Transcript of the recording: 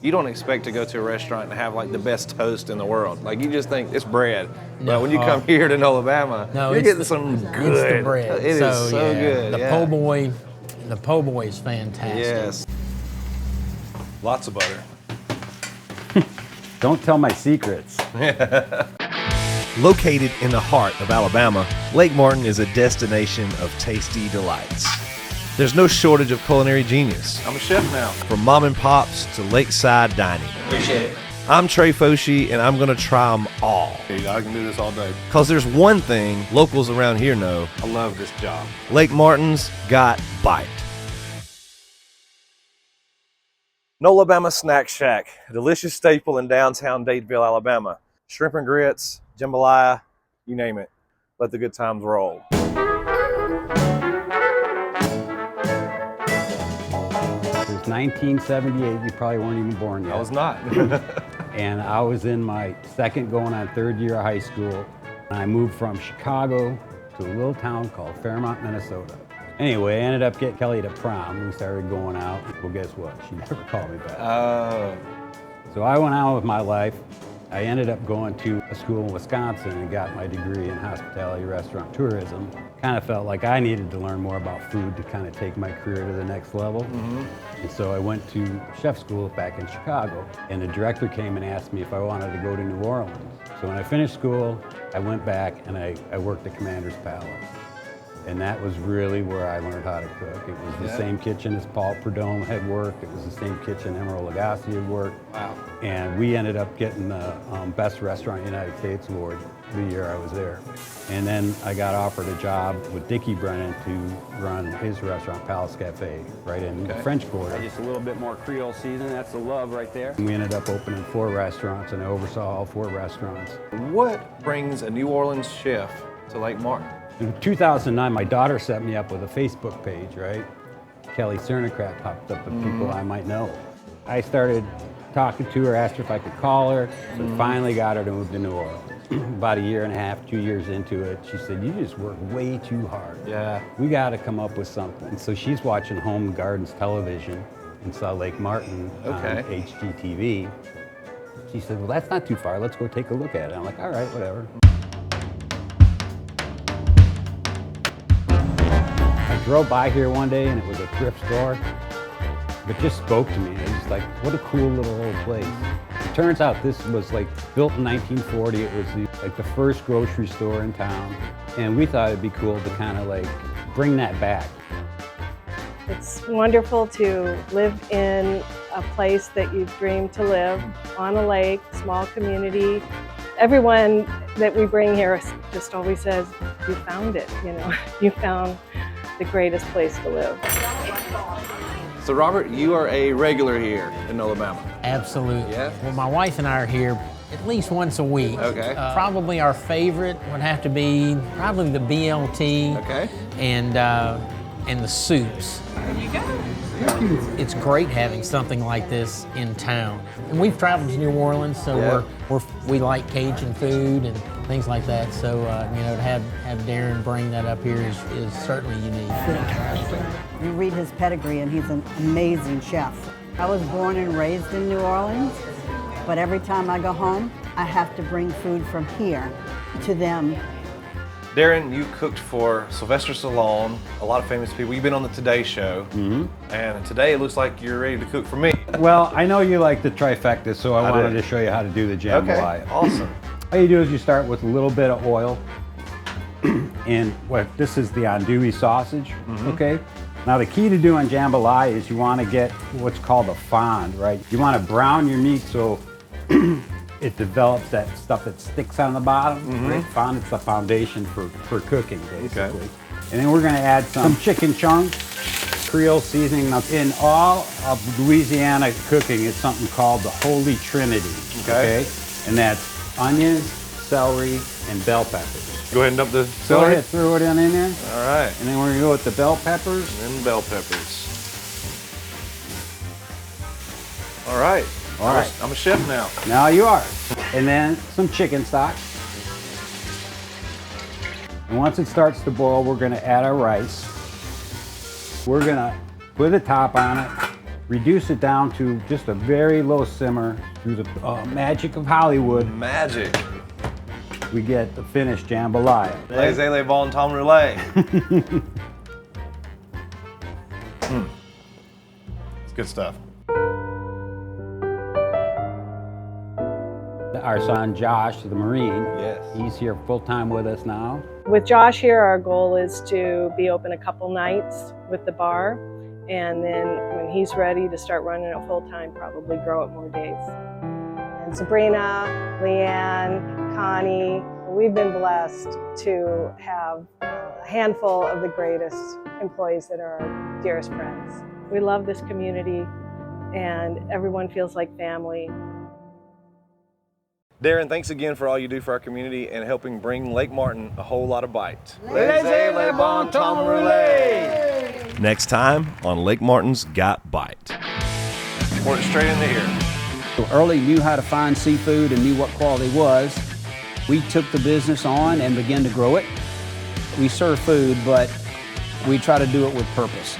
you don't expect to go to a restaurant and have like the best toast in the world. Like you just think it's bread. But when you come here to NolaBama, you're getting some good. It's the bread. It is so good. The po' boy is fantastic. Yes. Lots of butter. Don't tell my secrets. Located in the heart of Alabama, Lake Martin is a destination of tasty delights. There's no shortage of culinary genius. I'm a chef now. From mom and pops to lakeside dining. Appreciate it. I'm Trey Foshi, and I'm gonna try them all. Hey, I can do this all day. Cause there's one thing locals around here know. I love this job. Lake Martin's got bite. NolaBama Snack Shack, a delicious staple in downtown Dadeville, Alabama. Shrimp and grits, jambalaya, you name it. Let the good times roll. It was 1978, you probably weren't even born yet. I was not. And I was in my second going on third year of high school. I moved from Chicago to a little town called Fairmont, Minnesota. Anyway, I ended up getting Kelly to prom. We started going out. Well, guess what? She never called me back. Oh. So I went on with my life. I ended up going to a school in Wisconsin and got my degree in hospitality restaurant tourism. Kind of felt like I needed to learn more about food to kind of take my career to the next level. And so I went to chef school back in Chicago, and the director came and asked me if I wanted to go to New Orleans. So when I finished school, I went back and I worked at Commander's Palace. And that was really where I learned how to cook. It was the same kitchen as Paul Prudhomme had worked. It was the same kitchen Emeril Lagasse had worked. Wow. And we ended up getting the Best Restaurant in the United States award the year I was there. And then I got offered a job with Dickie Brennan to run his restaurant, Palace Cafe, right in the French Quarter. Just a little bit more Creole season, that's the love right there. And we ended up opening 4 restaurants, and I oversaw all 4 restaurants. What brings a New Orleans chef to Lake Martin? In 2009, my daughter set me up with a Facebook page, right? Kelly Cernacrat popped up with people I might know. I started talking to her, asked her if I could call her, so finally got her to move to New Orleans. About a year and a half, 2 years into it, she said, you just work way too hard. Yeah. We got to come up with something. And so she's watching Home Gardens television and saw Lake Martin on HGTV. She said, well, that's not too far. Let's go take a look at it. I'm like, all right, whatever. I drove by here one day and it was a thrift store. It just spoke to me. It was like, what a cool little old place. It turns out this was like built in 1940. It was like the first grocery store in town. And we thought it'd be cool to kind of like bring that back. It's wonderful to live in a place that you've dreamed to live, on a lake, small community. Everyone that we bring here just always says, you found it, you know, you found the greatest place to live. So Robert, you are a regular here in NolaBama. Absolutely. Yeah? Well, my wife and I are here at least once a week. Okay. Probably our favorite would have to be probably the BLT. Okay. And the soups. There you go. It's great having something like this in town. And we've traveled to New Orleans, so we like Cajun food and things like that. So you know, to have Darren bring that up here is certainly unique. You read his pedigree and he's an amazing chef. I was born and raised in New Orleans, but every time I go home, I have to bring food from here to them. Darren, you cooked for Sylvester Stallone, a lot of famous people. You've been on the Today Show, and today it looks like you're ready to cook for me. Well, I know you like the trifecta, so I wanted to show you how to do the jambalaya. Okay, awesome. All you do is you start with a little bit of oil, and this is the andouille sausage, okay? Now the key to doing jambalaya is you want to get what's called a fond, right? You want to brown your meat so it develops that stuff that sticks on the bottom. Right? Fond is the foundation for cooking, basically. And then we're going to add some chicken chunks, Creole seasoning. Now, in all of Louisiana cooking, it's something called the Holy Trinity. Okay? And that's onions, celery, and bell peppers. Go ahead and dump the Go celery. ahead, throw it in there. All right. And then we're going to go with the bell peppers. And then bell peppers. All right. All right. I'm a chef now. Now you are. And then some chicken stock. And once it starts to boil, we're going to add our rice. We're going to put a top on it, reduce it down to just a very low simmer through the magic of Hollywood. Magic. We get the finished jambalaya. Les bon temps roulé. It's good stuff. Our son Josh, the Marine, Yes. he's here full-time with us now. With Josh here, our goal is to be open a couple nights with the bar, and then when he's ready to start running it full-time, probably grow it more days. And Sabrina, Leanne, Connie, we've been blessed to have a handful of the greatest employees that are our dearest friends. We love this community, and everyone feels like family. Darren, thanks again for all you do for our community and helping bring Lake Martin a whole lot of bite. Les bon temps roulé. Next time on Lake Martin's Got Bite. Pour it straight in the ear. So early knew how to find seafood and knew what quality was. We took the business on and began to grow it. We serve food, but we try to do it with purpose.